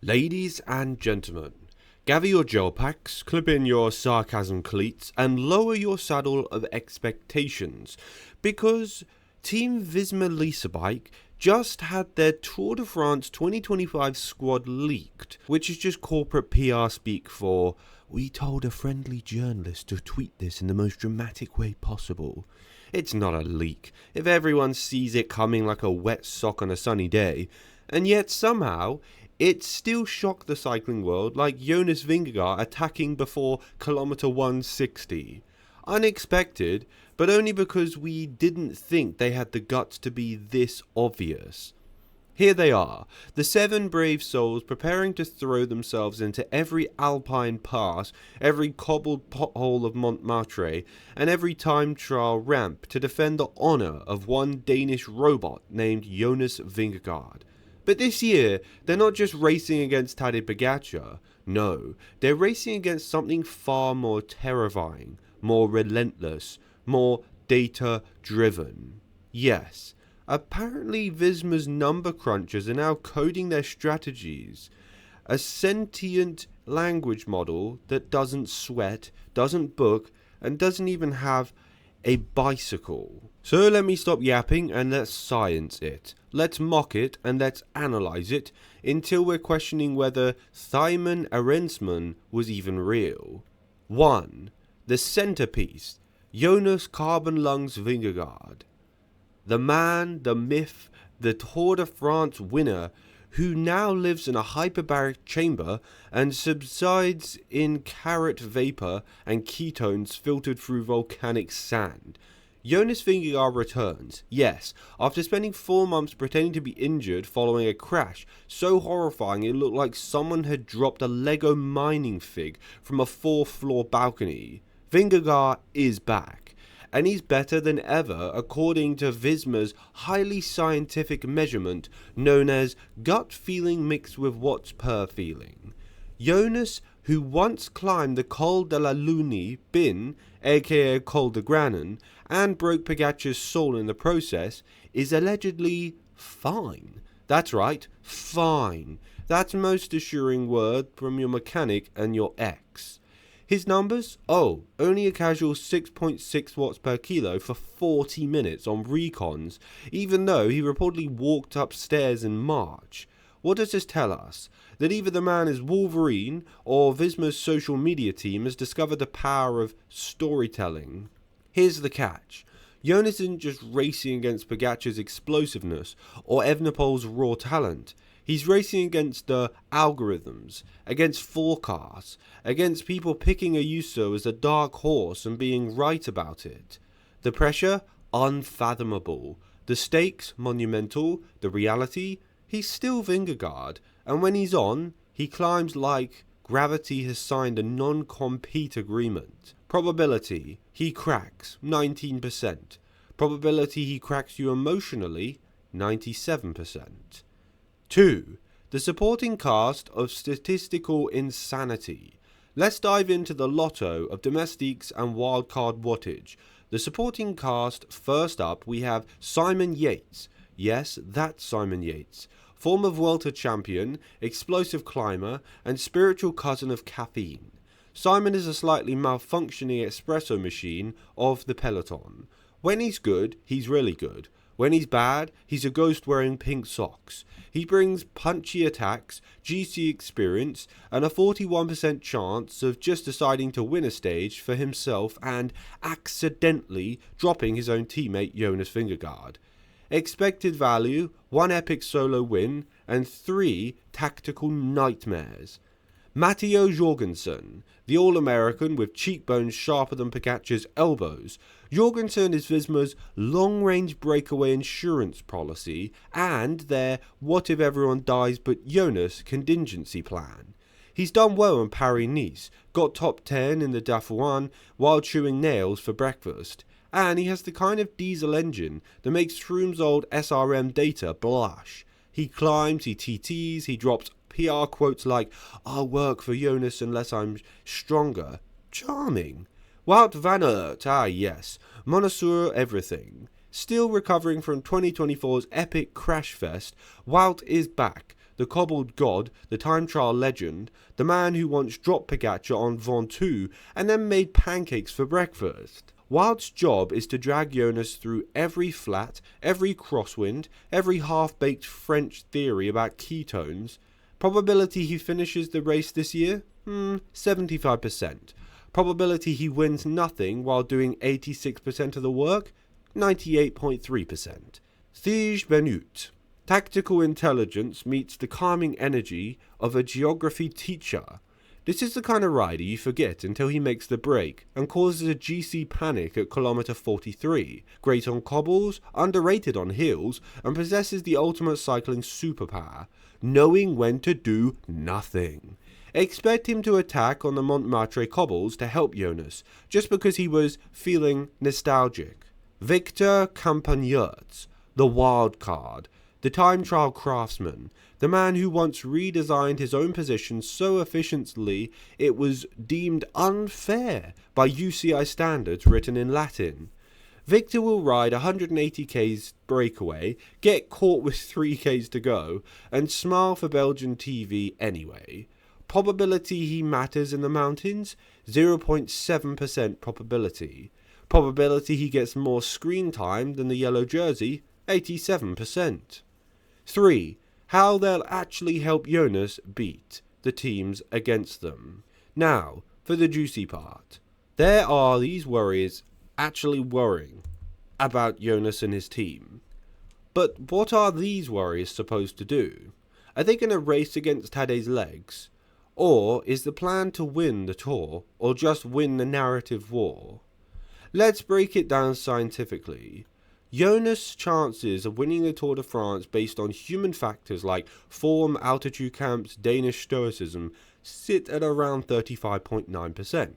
Ladies and gentlemen, gather your gel packs, clip in your sarcasm cleats, and lower your saddle of expectations, because Team Visma Lisa Bike just had their Tour de France 2025 squad leaked, which is just corporate PR speak for, "We told a friendly journalist to tweet this in the most dramatic way possible." It's not a leak if everyone sees it coming like a wet sock on a sunny day, and yet somehow it still shocked the cycling world, like Jonas Vingegaard attacking before kilometer 160. Unexpected, but only because we didn't think they had the guts to be this obvious. Here they are, the 7 brave souls preparing to throw themselves into every alpine pass, every cobbled pothole of Montmartre, and every time trial ramp to defend the honour of one Danish robot named Jonas Vingegaard. But this year, they're not just racing against Tadej Pogačar. No, they're racing against something far more terrifying, more relentless, more data-driven. Yes, apparently Visma's number crunchers are now coding their strategies. A sentient language model that doesn't sweat, doesn't book, and doesn't even have a bicycle. So let me stop yapping and let's science it. Let's mock it and let's analyze it until we're questioning whether Thymen Arensman was even real. 1. The centerpiece, Jonas Carbon Lungs Vingegaard. The man, the myth, the Tour de France winner who now lives in a hyperbaric chamber and subsides in carrot vapor and ketones filtered through volcanic sand. Jonas Vingegaard returns, yes, after spending 4 months pretending to be injured following a crash so horrifying it looked like someone had dropped a Lego mining fig from a 4th floor balcony. Vingegaard is back, and he's better than ever according to Visma's highly scientific measurement known as gut feeling mixed with what's per feeling. Jonas, who once climbed the Col de la Lune Bin, aka Col de Granon, and broke Pogačar's soul in the process, is allegedly fine. That's right, fine. That's most assuring word from your mechanic and your ex. His numbers? Oh, only a casual 6.6 watts per kilo for 40 minutes on recons, even though he reportedly walked upstairs in March. What does this tell us? That either the man is Wolverine or Visma's social media team has discovered the power of storytelling. Here's the catch. Jonas isn't just racing against Pogačar's explosiveness or Evenepoel's raw talent. He's racing against the algorithms, against forecasts, against people picking Ayuso as a dark horse and being right about it. The pressure? Unfathomable. The stakes? Monumental. The reality? He's still Vingegaard, and when he's on, he climbs like gravity has signed a non-compete agreement. Probability, he cracks, 19%. Probability he cracks you emotionally, 97%. 2. The supporting cast of statistical insanity. Let's dive into the lotto of domestiques and wildcard wattage. The supporting cast, first up we have Simon Yates. Yes, that's Simon Yates. Former Vuelta champion, explosive climber, and spiritual cousin of caffeine. Simon is a slightly malfunctioning espresso machine of the peloton. When he's good, he's really good. When he's bad, he's a ghost wearing pink socks. He brings punchy attacks, GC experience, and a 41% chance of just deciding to win a stage for himself and accidentally dropping his own teammate Jonas Vingegaard. Expected value, 1 epic solo win, and 3 tactical nightmares. Matteo Jorgensen, the All-American with cheekbones sharper than Pogačar's elbows. Jorgensen is Visma's long-range breakaway insurance policy and their what if everyone dies but Jonas contingency plan. He's done well in Paris-Nice, got top 10 in the Dauphiné while chewing nails for breakfast. And he has the kind of diesel engine that makes Froome's old SRM data blush. He climbs, he TTs, he drops PR quotes like, "I'll work for Jonas unless I'm stronger." Charming. Wout van Aert, yes, Monosur everything. Still recovering from 2024's epic crash fest, Wout is back. the cobbled god, the time trial legend, the man who once dropped Pogačar on Ventoux and then made pancakes for breakfast. Wout's job is to drag Jonas through every flat, every crosswind, every half-baked French theory about ketones. Probability he finishes the race this year? 75%. Probability he wins nothing while doing 86% of the work? 98.3%. Thij Benut. Tactical intelligence meets the calming energy of a geography teacher. This is the kind of rider you forget until he makes the break and causes a GC panic at kilometre 43. Great on cobbles, underrated on hills, and possesses the ultimate cycling superpower, knowing when to do nothing. Expect him to attack on the Montmartre cobbles to help Jonas, just because he was feeling nostalgic. Victor Campagnarts, the wild card, the time trial craftsman, the man who once redesigned his own position so efficiently it was deemed unfair by UCI standards written in Latin. Victor will ride 180k's breakaway, get caught with 3k's to go, and smile for Belgian TV anyway. Probability he matters in the mountains? 0.7% probability. Probability he gets more screen time than the yellow jersey? 87%. 3. How they'll actually help Jonas beat the teams against them. Now, for the juicy part. There are these worries actually worrying about Jonas and his team. But what are these worries supposed to do? Are they going to race against Tadej's legs? Or is the plan to win the Tour, or just win the narrative war? Let's break it down scientifically. Jonas' chances of winning the Tour de France based on human factors like form, altitude camps, Danish stoicism sit at around 35.9%.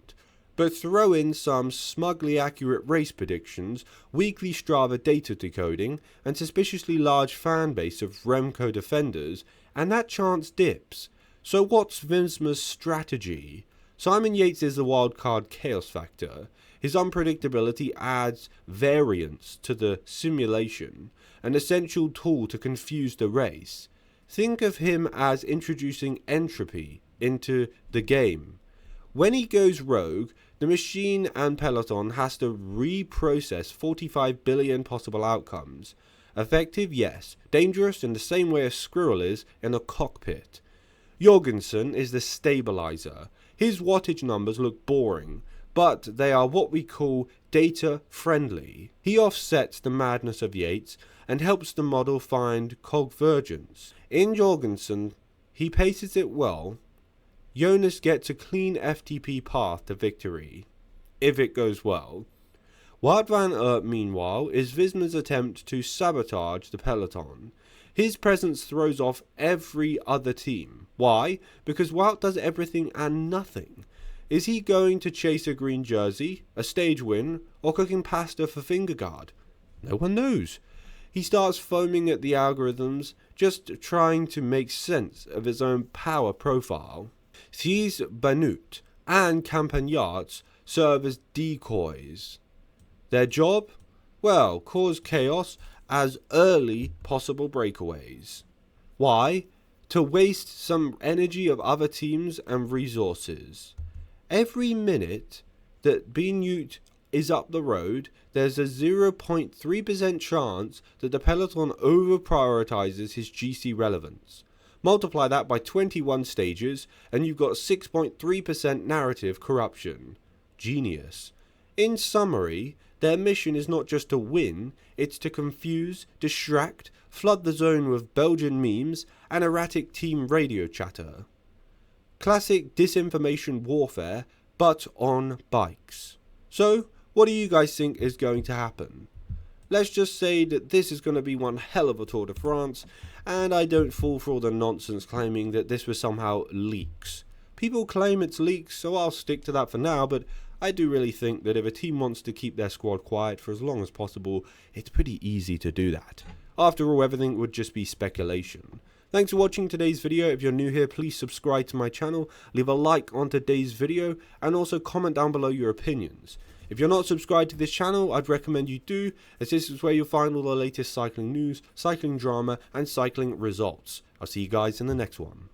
But throw in some smugly accurate race predictions, weekly Strava data decoding, and suspiciously large fan base of Remco defenders, and that chance dips. So what's Visma's strategy? Simon Yates is the wildcard chaos factor. His unpredictability adds variance to the simulation, an essential tool to confuse the race. Think of him as introducing entropy into the game. When he goes rogue, the machine and peloton has to reprocess 45 billion possible outcomes. Effective, yes. Dangerous in the same way a squirrel is in a cockpit. Jorgensen is the stabilizer. His wattage numbers look boring, but they are what we call data-friendly. He offsets the madness of Yates and helps the model find convergence. In Jorgensen, he paces it well. Jonas gets a clean FTP path to victory, if it goes well. Wout van Aert, meanwhile, is Visma's attempt to sabotage the peloton. His presence throws off every other team. Why? Because Wout does everything and nothing. Is he going to chase a green jersey, a stage win, or cooking pasta for Vingegaard? No one knows. He starts foaming at the algorithms, just trying to make sense of his own power profile. Thij Benut and Campagnarts serve as decoys. Their job? Well, cause chaos as early possible breakaways. Why? To waste some energy of other teams and resources. Every minute that Benut is up the road, there's a 0.3% chance that the peloton over-prioritizes his GC relevance. Multiply that by 21 stages, and you've got 6.3% narrative corruption. Genius. In summary, their mission is not just to win, it's to confuse, distract, flood the zone with Belgian memes and erratic team radio chatter. Classic disinformation warfare, but on bikes. So, what do you guys think is going to happen? Let's just say that this is going to be one hell of a Tour de France, and I don't fall for all the nonsense claiming that this was somehow leaks. People claim it's leaks, so I'll stick to that for now, but I do really think that if a team wants to keep their squad quiet for as long as possible, it's pretty easy to do that. After all, everything would just be speculation. Thanks for watching today's video. If you're new here, please subscribe to my channel, leave a like on today's video, and also comment down below your opinions. If you're not subscribed to this channel, I'd recommend you do, as this is where you'll find all the latest cycling news, cycling drama, and cycling results. I'll see you guys in the next one.